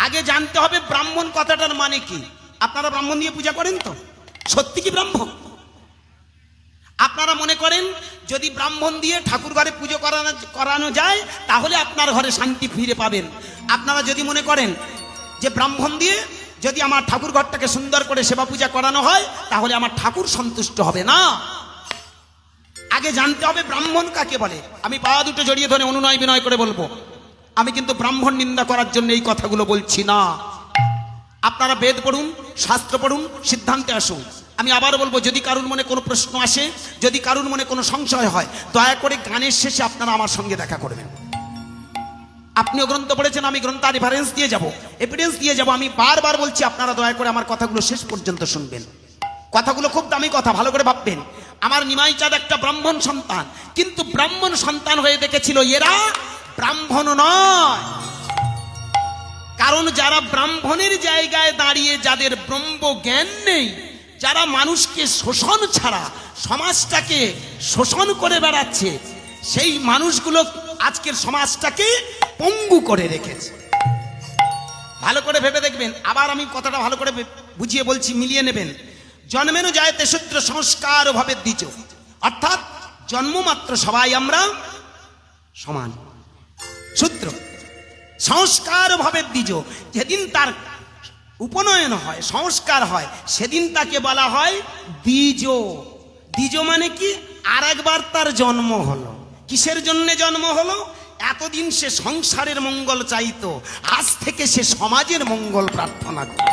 আগে জানতে হবে ব্রাহ্মণ কথাটার মানে কি। আপনারা ব্রাহ্মণ দিয়ে পূজা করেন তো? সত্যি কি ব্রাহ্মণ? আপনারা মনে করেন যদি ব্রাহ্মণ দিয়ে ঠাকুর ঘরে পুজো করানো যায় তাহলে আপনার ঘরে শান্তি ফিরে পাবেন। আপনারা যদি মনে করেন যে ব্রাহ্মণ দিয়ে যদি আমার ঠাকুর ঘরটাকে সুন্দর করে সেবা পূজা করানো হয় তাহলে আমার ঠাকুর সন্তুষ্ট হবে না। আগে জানতে হবে ব্রাহ্মণ কাকে বলে। আমি পা দুটো জড়িয়ে ধরে অনুনয় বিনয় করে বলবো, আমি কিন্তু ব্রাহ্মণ নিন্দা করার জন্য এই কথাগুলো বলছি না। আপনারা বেদ পড়ুন, শাস্ত্র পড়ুন, সিদ্ধান্তে আসুন। আমি আবার বলবো, যদি কারুর মনে কোনো প্রশ্ন আসে, যদি কারুর মনে কোনো সংশয় হয়, দয়া করে গানের শেষে আপনারা আমার সঙ্গে দেখা করবেন। আপনিও গ্রন্থ পড়েছেন, আমি গ্রন্থ রেফারেন্স দিয়ে যাব, এভিডেন্স দিয়ে যাব। আমি বারবার বলছি আপনারা দয়া করে আমার কথাগুলো শেষ পর্যন্ত শুনবেন। কথাগুলো খুব দামি কথা, ভালো করে ভাববেন। আমার নিমাই চাঁদ একটা ব্রাহ্মণ সন্তান, কিন্তু ব্রাহ্মণ সন্তান হয়ে দেখেছিল এরা ব্রাহ্মণ নয়। কারণ যারা ব্রাহ্মণের জায়গায় দাঁড়িয়ে যাদের ব্রহ্ম জ্ঞান নেই, যারা মানুষকে শোষণ ছাড়া সমাজটাকে শোষণ করে বেড়াচ্ছে, সেই মানুষগুলো আজকের সমাজটাকে পঙ্গু করে রেখেছে। ভালো করে ভেবে দেখবেন। আবার আমি কথাটা ভালো করে বুঝিয়ে বলছি, মিলিয়ে নেবেন। জন্মেন জায়তে শূদ্র সংস্কার ভাবে দ্বিজ, অর্থাৎ জন্মমাত্র সবাই আমরা সমান। শূদ্র সংস্কার ভাবে দ্বিজ, যেদিন তার উপনয়ন হয়, সংস্কার হয়, সেদিন তাকে বলা হয় দ্বিজ। দ্বিজ মানে কি? আর একবার তার জন্ম হলো। কিসের জন্য জন্ম হলো? এতদিন সে সংসারের মঙ্গল চাইতো, আজ থেকে সে সমাজের মঙ্গল প্রার্থনা করে।